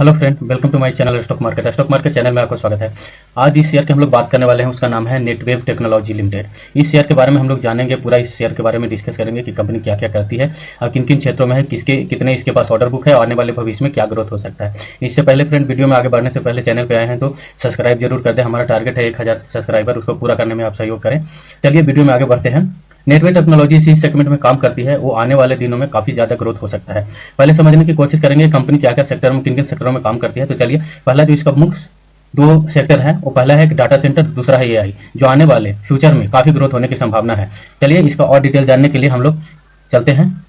Hello friend, welcome to my channel stock market channel में आपका स्वागत है। आज इस शेयर के हम लोग बात करने वाले हैं, उसका नाम है नेटवेव टेक्नोलॉजी लिमिटेड। इस शेयर के बारे में हम लोग जानेंगे, पूरा इस शेयर के बारे में डिस्कस करेंगे कि कंपनी क्या क्या करती है और किन किन क्षेत्रों में है, किसके कितने इसके पास ऑर्डर बुक है, आने वाले भविष्य में क्या ग्रोथ हो सकता है। इससे पहले फ्रेंड, वीडियो में आगे बढ़ने से पहले चैनल पर आए हैं तो सब्सक्राइब जरूर कर दें। हमारा टारगेट है 1000 सब्सक्राइबर, उसको पूरा करने में आप सहयोग करें। चलिए वीडियो में आगे बढ़ते हैं। नेटवेव टेक्नोलॉजी इसी सेगमेंट में काम करती है, वो आने वाले दिनों में काफी ज्यादा ग्रोथ हो सकता है। पहले समझने की कोशिश करेंगे कंपनी क्या क्या सेक्टर में, किन किन सेक्टरों में काम करती है। तो चलिए, पहला जो इसका मुख्य दो सेक्टर है, वो पहला है डाटा सेंटर, दूसरा है एआई, जो आने वाले फ्यूचर में काफी ग्रोथ होने की संभावना है। चलिए, इसका और डिटेल जानने के लिए हम लोग चलते हैं।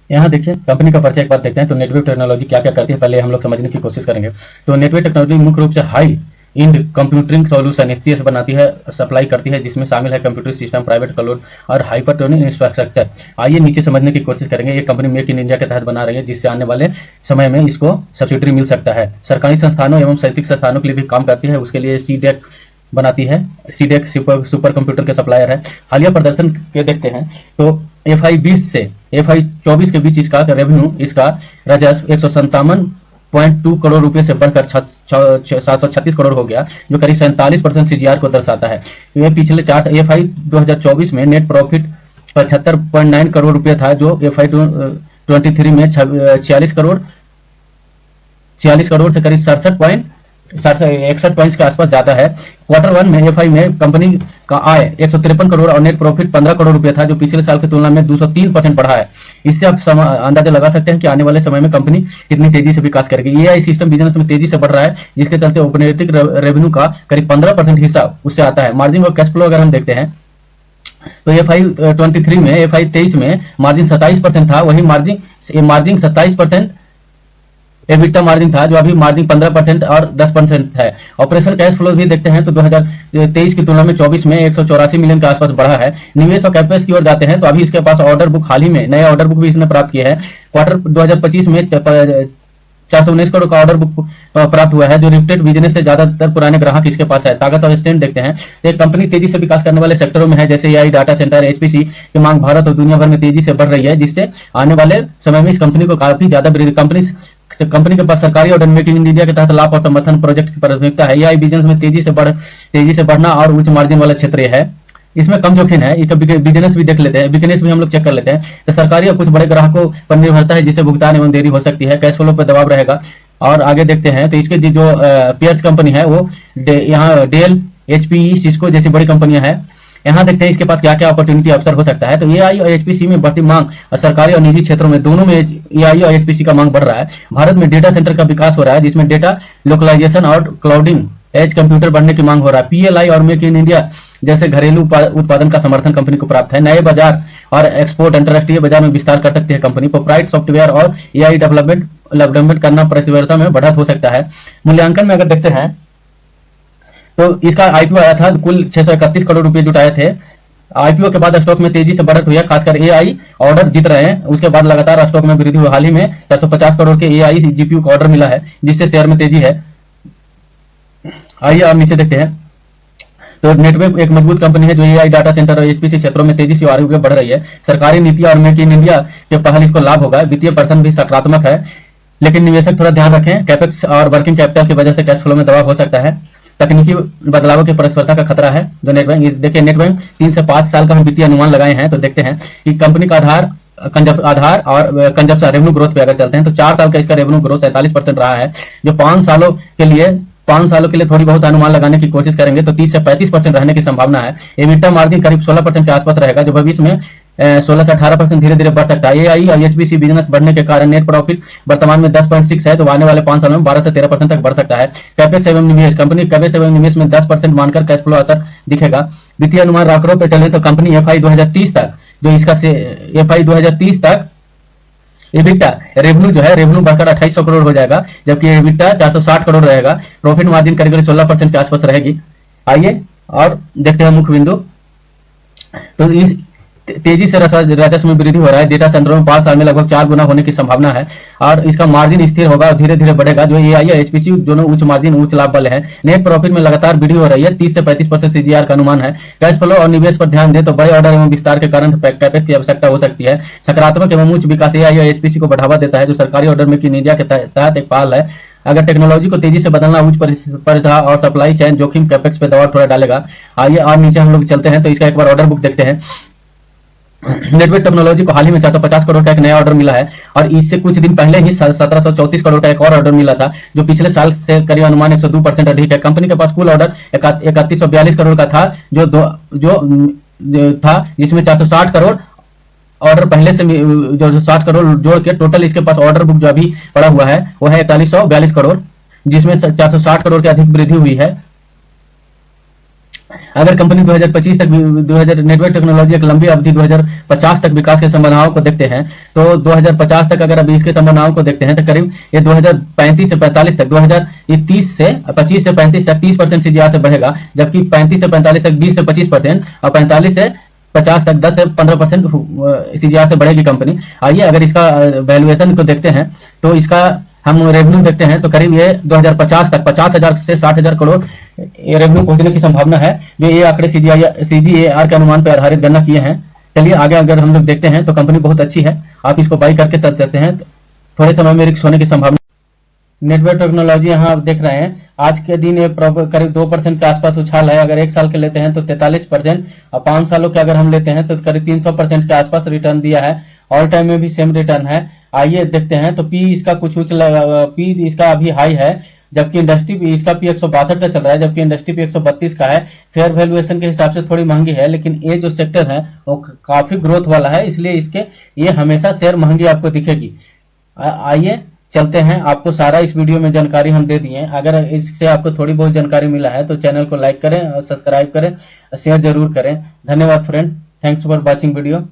यहाँ देखिए, कंपनी का परिचय एक बार देखते हैं। तो नेटवेव टेक्नोलॉजी क्या क्या करती है, पहले हम लोग समझने की कोशिश करेंगे। तो नेटवेव टेक्नोलॉजी मुख्य रूप से high in computing solution HCS बनाती है, सप्लाई करती है, जिसमें शामिल है कंप्यूटर सिस्टम, प्राइवेट क्लाउड और हाइपरटोनिक इंफ्रास्ट्रक्चर। आइए नीचे समझने की कोशिश करेंगे। ये कंपनी मेक इन इंडिया के तहत बना रही है, जिससे आने वाले समय में इसको सब्सिडी मिल सकता है। सरकारी संस्थानों एवं शैक्षिक संस्थानों के लिए भी काम करती है, उसके लिए सीडेक बनाती है। सीडेक सुपर कंप्यूटर के सप्लायर है। हालिया प्रदर्शन के देखते हैं तो FI 20 से FI 24 के बीच इसका रेवेन्यू, इसका राजस्व 157.2 करोड़ रुपए से बढ़कर 736 करोड़ हो गया, जो करीब 47% CGR को दर्शाता है। यह पिछले FI 2024 में नेट प्रॉफिट 75.9 करोड़ रुपए था, जो FI 23 में 46 करोड़ से करीब 61 पॉइंट्स के आसपास जाता है। क्वार्टर 1 में FI में कंपनी का आय 153 करोड़ और नेट प्रॉफिट 15 करोड़ रुपए था, जो पिछले साल की तुलना में 203% बढ़ा है। इससे आप अंदाजा लगा सकते हैं कि आने वाले समय में कंपनी कितनी तेजी से विकास करेगी। एआई सिस्टम बिजनेस में तेजी से बढ़ रहा है, जिसके चलते ऑपरेटिंग रेवेन्यू का करीब 15% हिस्सा उससे आता है। मार्जिन और कैश फ्लो अगर हम देखते हैं तो FI 23 में FI 23 में मार्जिन 27% था, वही मार्जिन 27% एबिटा मार्जिन था, जो अभी मार्जिन 15% और 10% है। ऑपरेशन कैश फ्लो भी देखते हैं तो 2023 की तुलना में 24 में 184 मिलियन के आसपास बढ़ा है। निवेश और कैपेक्स की ओर जाते हैं तो अभी इसके पास ऑर्डर बुक, हाल ही में नया ऑर्डर बुक भी इसने प्राप्त किया है। क्वार्टर 2025 में 419 करोड़ का ऑर्डर बुक प्राप्त हुआ है, जो रिपीटेड बिजनेस से ज्यादातर पुराने ग्राहक इसके पास है। ताकत और स्ट्रेंथ देखते हैं तो एक कंपनी तेजी से विकास करने वाले सेक्टरों में है, जैसे एआई, डाटा सेंटर, HPC की मांग भारत और दुनिया भर में तेजी से बढ़ रही है, जिससे आने वाले समय में इस कंपनी को काफी ज्यादा कंपनी के पास सरकारी और मेक इन इंडिया के तहत लाभ और समर्थन प्रोजेक्ट की प्राथमिकता है। एआई बिजनेस में तेजी से बढ़ना और उच्च मार्जिन वाला क्षेत्र है। इसमें कम जोखिम है। इसका बिजनेस भी देख लेते हैं, बिजनेस भी हम लोग चेक कर लेते हैं। तो सरकारी और कुछ बड़े ग्राहकों पर निर्भरता है, जिससे भुगतान एवं देरी हो सकती है। कैश फ्लो पर दबाव रहेगा। और आगे देखते हैं तो इसके जो पेयर्स कंपनी है, वो यहाँ डेल, HPE, सिस्को जैसी बड़ी कंपनियां हैं। यहाँ देखते हैं इसके पास क्या क्या अपॉर्चुनिटी अवसर हो सकता है। तो एआई और HPC में बढ़ती मांग, और सरकारी और निजी क्षेत्रों में दोनों में एआई और HPC का मांग बढ़ रहा है। भारत में डेटा सेंटर का विकास हो रहा है, जिसमें डेटा लोकलाइजेशन और क्लाउडिंग एज कंप्यूटर बढ़ने की मांग हो रहा है। PLI और मेक इन इंडिया जैसे घरेलू उत्पादन का समर्थन कंपनी को प्राप्त है। नए बाजार और एक्सपोर्ट, अंतरराष्ट्रीय बाजार में विस्तार कर सकती है कंपनी। प्रोप्राइट सॉफ्टवेयर और एआई डेवलपमेंट करना प्रतिस्पर्धा में बढ़त हो सकता है। मूल्यांकन में अगर देखते हैं तो इसका IPO आया था, कुल 631 करोड़ रुपए जुटाए थे। IPO के बाद स्टॉक में तेजी से बढ़त हुई है, खासकर एआई ऑर्डर जीत रहे हैं। उसके बाद लगातार स्टॉक में वृद्धि हुई। हाल ही में 450 करोड़ के एआई GPU का ऑर्डर मिला है, जिससे शेयर में तेजी है। आइए अब नीचे देखते हैं। तो नेटवेव एक मजबूत कंपनी है, जो एआई, डाटा सेंटर और HPC क्षेत्रों में तेजी से आगे बढ़ रही है। सरकारी नीति और मेक इन इंडिया के पहल इसको लाभ होगा। वित्तीय प्रदर्शन भी सकारात्मक है, लेकिन निवेशक थोड़ा ध्यान रखें, कैपेक्स और वर्किंग कैपिटल की वजह से कैश फ्लो में दबाव हो सकता है। तकनीकी बदलावों की प्रतिस्पर्धा का खतरा है। जो नेटबैंक देखिए, नेटबैंक 3 से 5 साल का हम वित्तीय अनुमान लगाए हैं। तो देखते हैं कि कंपनी का आधार और कंजप्शन रेवेन्यू ग्रोथ पे अगर चलते हैं तो 4 साल का इसका रेवेन्यू ग्रोथ 47% रहा है। जो 5 सालों के लिए थोड़ी बहुत अनुमान लगाने की कोशिश करेंगे तो 30 से 35% रहने की संभावना है। एबिटा मार्जिन करीब 16% के आसपास रहेगा, जो भविष्य में 16 से 18% धीरे धीरे बढ़ सकता है। एआई और HPC बिजनेस बढ़ने के कारण नेट प्रॉफिट वर्तमान में 10.6 है, तो आने वाले 5 सालों में 12 से 13% तक बढ़ सकता है। कैपेक्स एवं निवेश, कंपनी कैपेक्स एवं निवेश में 10% मानकर कैश फ्लो असर दिखेगा। वित्तीय अनुमान आंकड़ों पर चले तो कंपनी FI 2030 तक, जो इसका FI 2030 तक एबिटा रेवेन्यू बढ़कर 2800 करोड़ हो जाएगा, जबकि एबिटा 460 करोड़ रहेगा। प्रॉफिट मार्जिन करीब 16% के आसपास रहेगी। आइए और देखते हैं मुख्य बिंदु। तो तेजी से राजस्व में वृद्धि हो रहा है। डेटा सेंटरों में 5 साल में लगभग 4 गुना होने की संभावना है और इसका मार्जिन स्थिर होगा और धीरे धीरे बढ़ेगा। जो एआई और एचपीसी दोनों उच्च मार्जिन उच्च लाभ वाले हैं। नेट प्रॉफिट में लगातार वृद्धि हो रही है, 30 से 35% सीजीआर का अनुमान है। कैश फ्लो और निवेश पर ध्यान दें तो बड़े ऑर्डर एवं विस्तार के कारण कैपेक्स की आवश्यकता हो सकती है। सकारात्मक एवं उच्च विकास एआई और एचपीसी को बढ़ावा देता है, जो सरकारी ऑर्डर मेकिंग इंडिया के तहत एक पहल है। अगर टेक्नोलॉजी को तेजी से बदलना उच्च परिधा और सप्लाई चेन जोखिम कैपेक्स पे दबाव थोड़ा डालेगा। आइए और नीचे हम लोग चलते हैं तो इसका एक बार ऑर्डर बुक देखते हैं। नेटवर्क टेक्नोलॉजी को हाल ही में 450 करोड़ का एक नया ऑर्डर मिला है और इससे कुछ दिन पहले ही 1734 करोड़ का एक और ऑर्डर मिला था, जो पिछले साल से करीब अनुमान 102% अधिक है। कंपनी के पास कुल ऑर्डर 3142 करोड़ का था, जो था जिसमें 460 करोड़ ऑर्डर पहले से जो 60 करोड़ जोड़ के टोटल इसके पास ऑर्डर बुक जो अभी पड़ा हुआ है वो है 4142 करोड़, जिसमें 460 करोड़ की अधिक वृद्धि हुई है। अगर कंपनी 2025 तक नेटवर्क टेक्नोलॉजी एक लंबी अवधि 2050 तक विकास की संभावनाओं को देखते हैं तो 2050 तक अगर अभी इसके संभावनाओं को देखते हैं तो करीब ये 2035 से 45 तक 2030 से 25 से 35 तक 30% सीजीआर से बढ़ेगा, जबकि 35 से 45 तक 20 से 25% और 45 से 50 तक 10 से 15% सीजीआर से बढ़ेगी कंपनी। आइए अगर इसका वैल्यूएशन को देखते हैं तो इसका हम रेवेन्यू देखते हैं तो करीब ये 2050 तक 50,000 से 60,000 करोड़ रेवेन्यू पहुंचने की संभावना है, जो ये आंकड़े सीजीएआर के अनुमान पर आधारित गणना किए हैं। चलिए आगे अगर हम लोग देखते हैं तो कंपनी बहुत अच्छी है, आप इसको बाई करके सर्च करते हैं। थोड़े समय में रिस्क होने की संभावना। नेटवर्क टेक्नोलॉजी यहाँ आप देख रहे हैं आज के दिन ये करीब 2% के आसपास उछाल है। अगर 1 साल के लेते हैं तो 43% और 5 सालों के अगर हम लेते हैं तो करीब 300% के आसपास रिटर्न दिया है। ऑल टाइम में भी सेम रिटर्न है। आइए देखते हैं तो पी इसका कुछ पी इसका अभी हाई है, जबकि इंडस्ट्री इसका पी 162 का चल रहा है, जबकि इंडस्ट्री पी 132 का है। फेयर वैल्यूएशन के हिसाब से थोड़ी महंगी है, लेकिन ये जो सेक्टर है वो काफी ग्रोथ वाला है, इसलिए इसके ये हमेशा शेयर महंगी आपको दिखेगी। आइए चलते हैं, आपको सारा इस वीडियो में जानकारी हम दे दिए। अगर इससे आपको थोड़ी बहुत जानकारी मिला है तो चैनल को लाइक करें और सब्सक्राइब करें, शेयर जरूर करें। धन्यवाद friend, thanks for watching video.